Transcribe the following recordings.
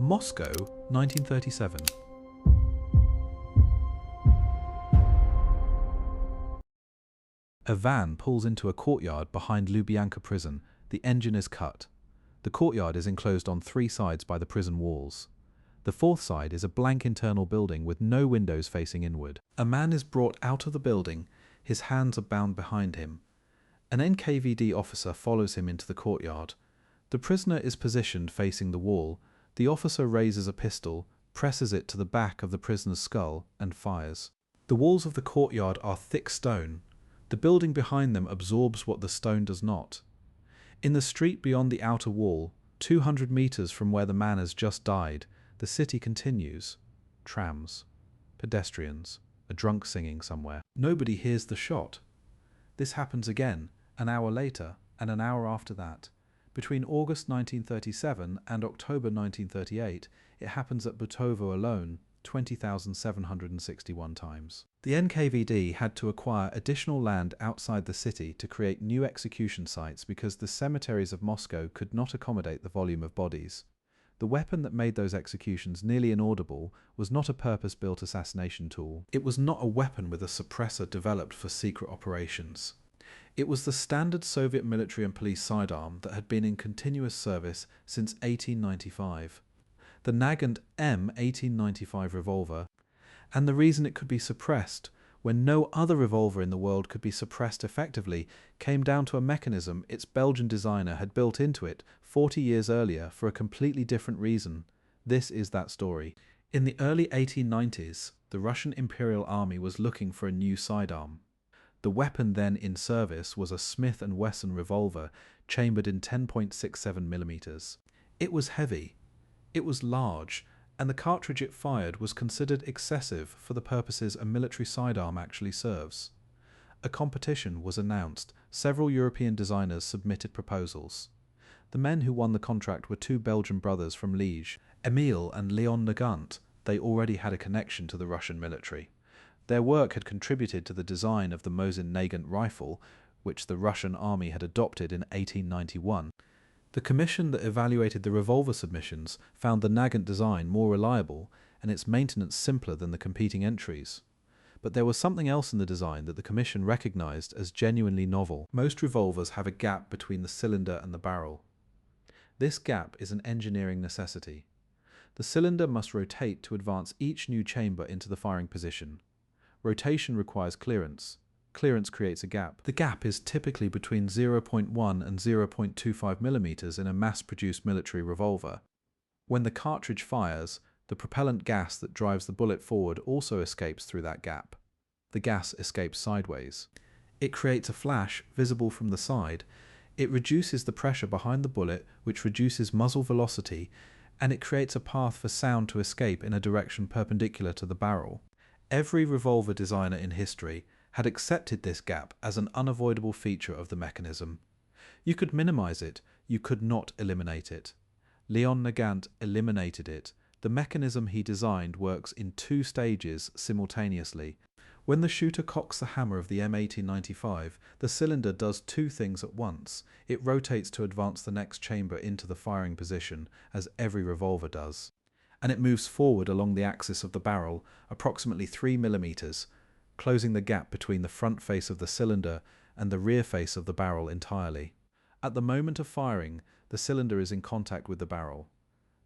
Moscow, 1937. A van pulls into a courtyard behind Lubyanka prison. The engine is cut. The courtyard is enclosed on three sides by the prison walls. The fourth side is a blank internal building with no windows facing inward. A man is brought out of the building. His hands are bound behind him. An NKVD officer follows him into the courtyard. The prisoner is positioned facing the wall. The officer raises a pistol, presses it to the back of the prisoner's skull, and fires. The walls of the courtyard are thick stone. The building behind them absorbs what the stone does not. In the street beyond the outer wall, 200 meters from where the man has just died, the city continues. Trams, pedestrians, a drunk singing somewhere. Nobody hears the shot. This happens again, an hour later, and an hour after that. Between August 1937 and October 1938, it happens at Butovo alone 20,761 times. The NKVD had to acquire additional land outside the city to create new execution sites because the cemeteries of Moscow could not accommodate the volume of bodies. The weapon that made those executions nearly inaudible was not a purpose-built assassination tool. It was not a weapon with a suppressor developed for secret operations. It was the standard Soviet military and police sidearm that had been in continuous service since 1895. The Nagant M1895 revolver, and the reason it could be suppressed when no other revolver in the world could be suppressed effectively came down to a mechanism its Belgian designer had built into it 40 years earlier for a completely different reason. This is that story. In the early 1890s, the Russian Imperial Army was looking for a new sidearm. The weapon then in service was a Smith & Wesson revolver chambered in 10.67mm. It was heavy, it was large, and the cartridge it fired was considered excessive for the purposes a military sidearm actually serves. A competition was announced. Several European designers submitted proposals. The men who won the contract were two Belgian brothers from Liège, Emile and Leon Nagant. They already had a connection to the Russian military. Their work had contributed to the design of the Mosin Nagant rifle, which the Russian army had adopted in 1891. The commission that evaluated the revolver submissions found the Nagant design more reliable and its maintenance simpler than the competing entries. But there was something else in the design that the commission recognized as genuinely novel. Most revolvers have a gap between the cylinder and the barrel. This gap is an engineering necessity. The cylinder must rotate to advance each new chamber into the firing position. Rotation requires clearance. Clearance creates a gap. The gap is typically between 0.1 and 0.25mm in a mass-produced military revolver. When the cartridge fires, the propellant gas that drives the bullet forward also escapes through that gap. The gas escapes sideways. It creates a flash visible from the side. It reduces the pressure behind the bullet, which reduces muzzle velocity, and it creates a path for sound to escape in a direction perpendicular to the barrel. Every revolver designer in history had accepted this gap as an unavoidable feature of the mechanism. You could minimize it, you could not eliminate it. Leon Nagant eliminated it. The mechanism he designed works in two stages simultaneously. When the shooter cocks the hammer of the M1895, the cylinder does two things at once. It rotates to advance the next chamber into the firing position, as every revolver does. And it moves forward along the axis of the barrel, approximately 3mm, closing the gap between the front face of the cylinder and the rear face of the barrel entirely. At the moment of firing, the cylinder is in contact with the barrel.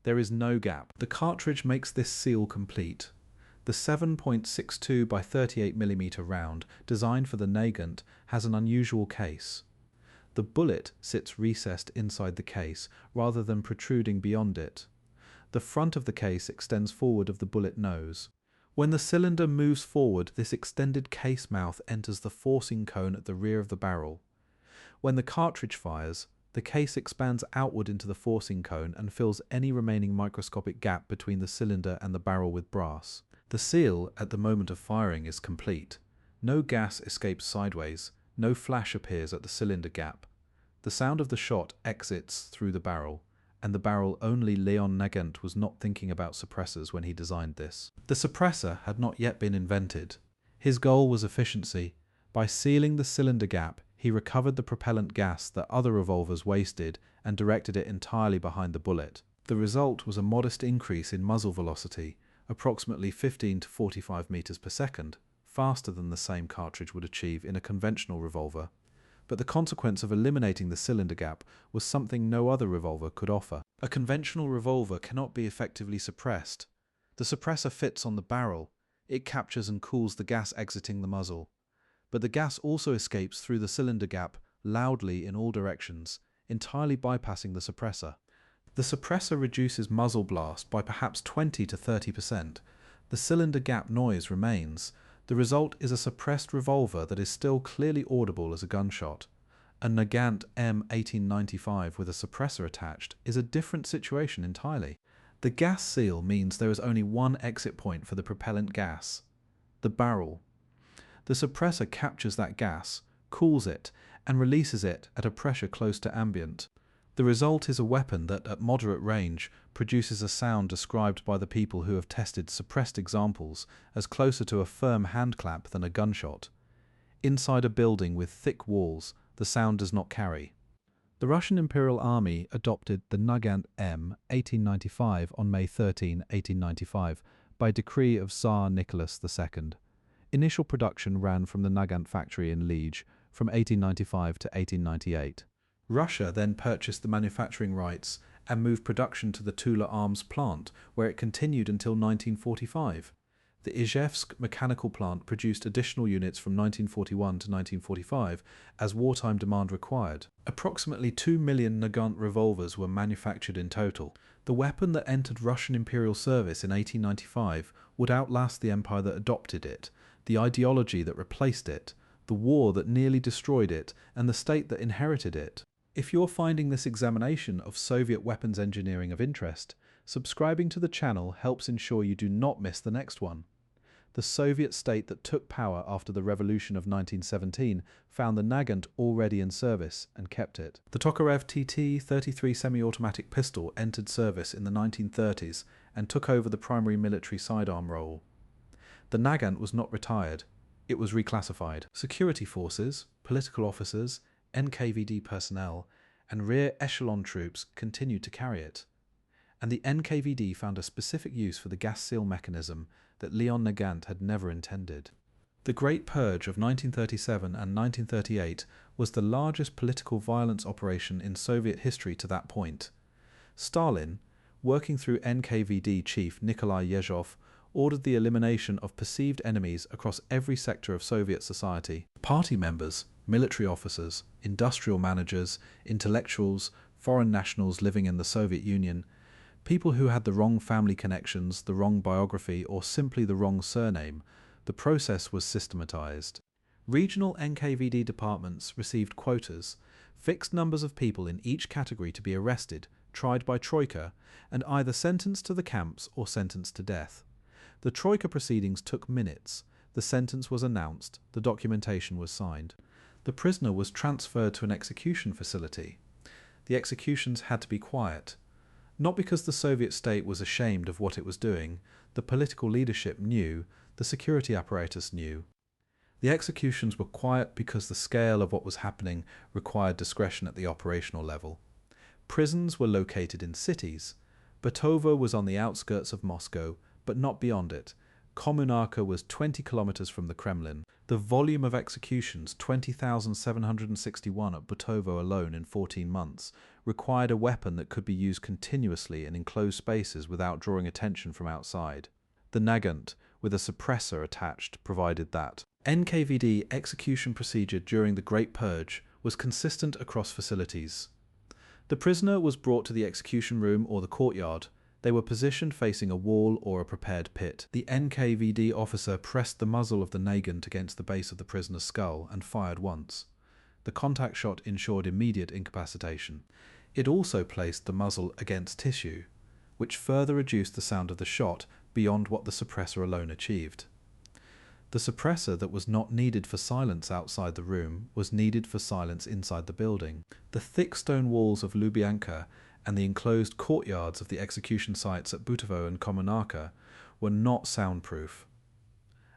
There is no gap. The cartridge makes this seal complete. The 7.62 by 38mm round, designed for the Nagant, has an unusual case. The bullet sits recessed inside the case, rather than protruding beyond it. The front of the case extends forward of the bullet nose. When the cylinder moves forward, this extended case mouth enters the forcing cone at the rear of the barrel. When the cartridge fires, the case expands outward into the forcing cone and fills any remaining microscopic gap between the cylinder and the barrel with brass. The seal at the moment of firing is complete. No gas escapes sideways, no flash appears at the cylinder gap. The sound of the shot exits through the barrel, and the barrel only Leon Nagant was not thinking about suppressors when he designed this. The suppressor had not yet been invented. His goal was efficiency. By sealing the cylinder gap, he recovered the propellant gas that other revolvers wasted and directed it entirely behind the bullet. The result was a modest increase in muzzle velocity, approximately 15 to 45 meters per second, faster than the same cartridge would achieve in a conventional revolver. But the consequence of eliminating the cylinder gap was something no other revolver could offer. A conventional revolver cannot be effectively suppressed. The suppressor fits on the barrel. It captures and cools the gas exiting the muzzle. But the gas also escapes through the cylinder gap loudly in all directions, entirely bypassing the suppressor. The suppressor reduces muzzle blast by perhaps 20 to 30%. The cylinder gap noise remains. The result is a suppressed revolver that is still clearly audible as a gunshot. A Nagant M1895 with a suppressor attached is a different situation entirely. The gas seal means there is only one exit point for the propellant gas: the barrel. The suppressor captures that gas, cools it, and releases it at a pressure close to ambient. The result is a weapon that, at moderate range, produces a sound described by the people who have tested suppressed examples as closer to a firm handclap than a gunshot. Inside a building with thick walls, the sound does not carry. The Russian Imperial Army adopted the Nagant M1895 on May 13, 1895, by decree of Tsar Nicholas II. Initial production ran from the Nagant factory in Liege from 1895 to 1898. Russia then purchased the manufacturing rights and moved production to the Tula Arms plant, where it continued until 1945. The Izhevsk mechanical plant produced additional units from 1941 to 1945 as wartime demand required. Approximately 2 million Nagant revolvers were manufactured in total. The weapon that entered Russian imperial service in 1895 would outlast the empire that adopted it, the ideology that replaced it, the war that nearly destroyed it, and the state that inherited it. If you're finding this examination of Soviet weapons engineering of interest, subscribing to the channel helps ensure you do not miss the next one. The Soviet state that took power after the revolution of 1917 found the Nagant already in service and kept it. The Tokarev TT-33 semi-automatic pistol entered service in the 1930s and took over the primary military sidearm role. The Nagant was not retired. It was reclassified. Security forces, political officers, NKVD personnel, and rear echelon troops continued to carry it. And the NKVD found a specific use for the gas seal mechanism that Leon Nagant had never intended. The Great Purge of 1937 and 1938 was the largest political violence operation in Soviet history to that point. Stalin, working through NKVD chief Nikolai Yezhov, ordered the elimination of perceived enemies across every sector of Soviet society. Party members, military officers, industrial managers, intellectuals, foreign nationals living in the Soviet Union, people who had the wrong family connections, the wrong biography, or simply the wrong surname, the process was systematized. Regional NKVD departments received quotas, fixed numbers of people in each category to be arrested, tried by Troika, and either sentenced to the camps or sentenced to death. The Troika proceedings took minutes. The sentence was announced. The documentation was signed. The prisoner was transferred to an execution facility. The executions had to be quiet. Not because the Soviet state was ashamed of what it was doing. The political leadership knew. The security apparatus knew. The executions were quiet because the scale of what was happening required discretion at the operational level. Prisons were located in cities. Batovo was on the outskirts of Moscow, but not beyond it. Kommunarka was 20 kilometers from the Kremlin. The volume of executions, 20,761 at Batovo alone in 14 months, required a weapon that could be used continuously in enclosed spaces without drawing attention from outside. The Nagant, with a suppressor attached, provided that. NKVD execution procedure during the Great Purge was consistent across facilities. The prisoner was brought to the execution room or the courtyard. They were positioned facing a wall or a prepared pit. The NKVD officer pressed the muzzle of the Nagant against the base of the prisoner's skull and fired once. The contact shot ensured immediate incapacitation. It also placed the muzzle against tissue, which further reduced the sound of the shot beyond what the suppressor alone achieved. The suppressor that was not needed for silence outside the room was needed for silence inside the building. The thick stone walls of Lubyanka and the enclosed courtyards of the execution sites at Butovo and Kommunarka were not soundproof.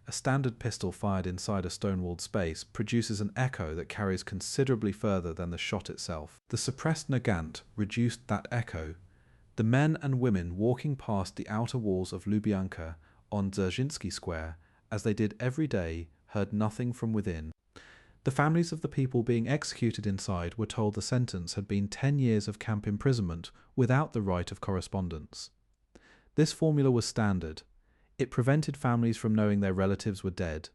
A standard pistol fired inside a stone-walled space produces an echo that carries considerably further than the shot itself. The suppressed Nagant reduced that echo. The men and women walking past the outer walls of Lubyanka on Dzerzhinsky Square, as they did every day, heard nothing from within. The families of the people being executed inside were told the sentence had been 10 years of camp imprisonment without the right of correspondence. This formula was standard. It prevented families from knowing their relatives were dead.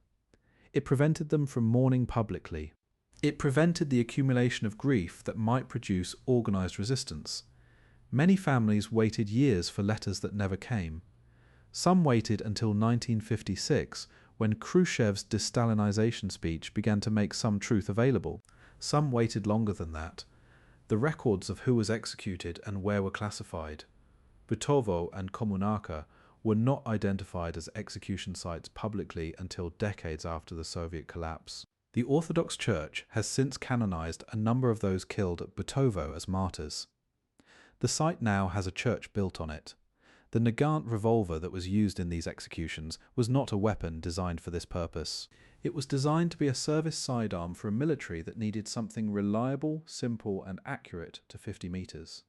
It prevented them from mourning publicly. It prevented the accumulation of grief that might produce organized resistance. Many families waited years for letters that never came. Some waited until 1956, when Khrushchev's de-Stalinization speech began to make some truth available. Some waited longer than that. The records of who was executed and where were classified. Butovo and Kommunarka were not identified as execution sites publicly until decades after the Soviet collapse. The Orthodox Church has since canonized a number of those killed at Butovo as martyrs. The site now has a church built on it. The Nagant revolver that was used in these executions was not a weapon designed for this purpose. It was designed to be a service sidearm for a military that needed something reliable, simple, and accurate to 50 meters.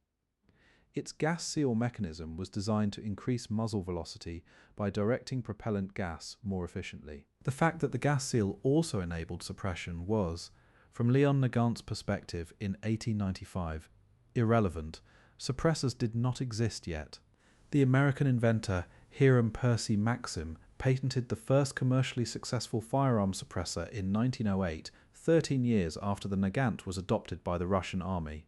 Its gas seal mechanism was designed to increase muzzle velocity by directing propellant gas more efficiently. The fact that the gas seal also enabled suppression was, from Leon Nagant's perspective in 1895, irrelevant. Suppressors did not exist yet. The American inventor Hiram Percy Maxim patented the first commercially successful firearm suppressor in 1908, 13 years after the Nagant was adopted by the Russian army.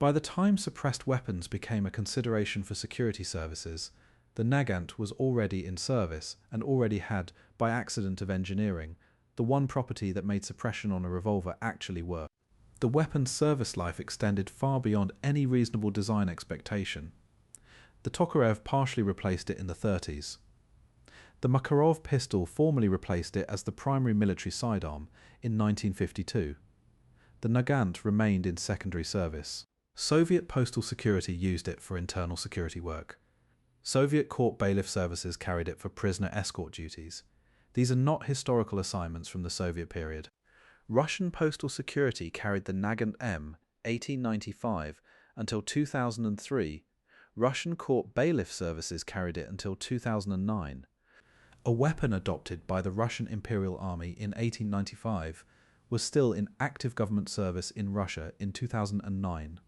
By the time suppressed weapons became a consideration for security services, the Nagant was already in service and already had, by accident of engineering, the one property that made suppression on a revolver actually work. The weapon's service life extended far beyond any reasonable design expectation. The Tokarev partially replaced it in the 30s. The Makarov pistol formally replaced it as the primary military sidearm in 1952. The Nagant remained in secondary service. Soviet postal security used it for internal security work. Soviet court bailiff services carried it for prisoner escort duties. These are not historical assignments from the Soviet period. Russian postal security carried the Nagant M1895 until 2003. Russian court bailiff services carried it until 2009. A weapon adopted by the Russian Imperial Army in 1895 was still in active government service in Russia in 2009.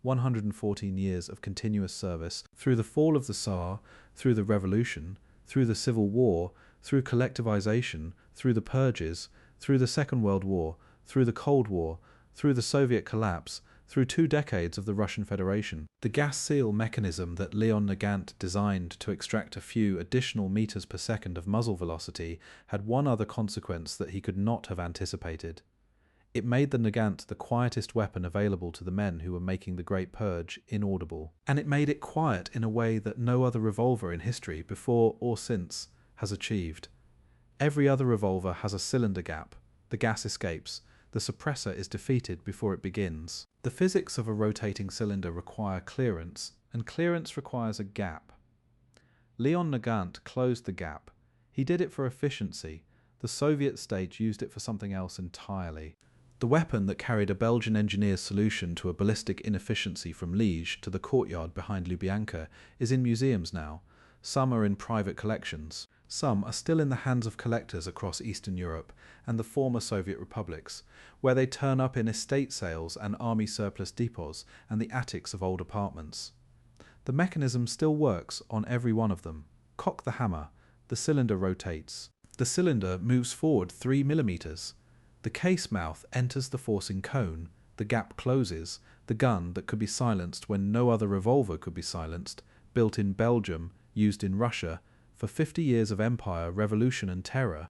114 years of continuous service through the fall of the Tsar, through the Revolution, through the Civil War, through collectivization, through the Purges, through the Second World War, through the Cold War, through the Soviet collapse, through 2 decades of the Russian Federation. The gas seal mechanism that Leon Nagant designed to extract a few additional meters per second of muzzle velocity had one other consequence that he could not have anticipated. It made the Nagant the quietest weapon available to the men who were making the Great Purge inaudible. And it made it quiet in a way that no other revolver in history, before or since, has achieved. Every other revolver has a cylinder gap. The gas escapes. The suppressor is defeated before it begins. The physics of a rotating cylinder require clearance, and clearance requires a gap. Leon Nagant closed the gap. He did it for efficiency. The Soviet state used it for something else entirely. The weapon that carried a Belgian engineer's solution to a ballistic inefficiency from Liège to the courtyard behind Lubyanka is in museums now. Some are in private collections. Some are still in the hands of collectors across Eastern Europe and the former Soviet republics, where they turn up in estate sales and army surplus depots and the attics of old apartments. The mechanism still works on every one of them. Cock the hammer. The cylinder rotates. The cylinder moves forward 3 millimeters. The case mouth enters the forcing cone. The gap closes. The gun that could be silenced when no other revolver could be silenced, built in Belgium, used in Russia, for 50 years of empire, revolution and terror,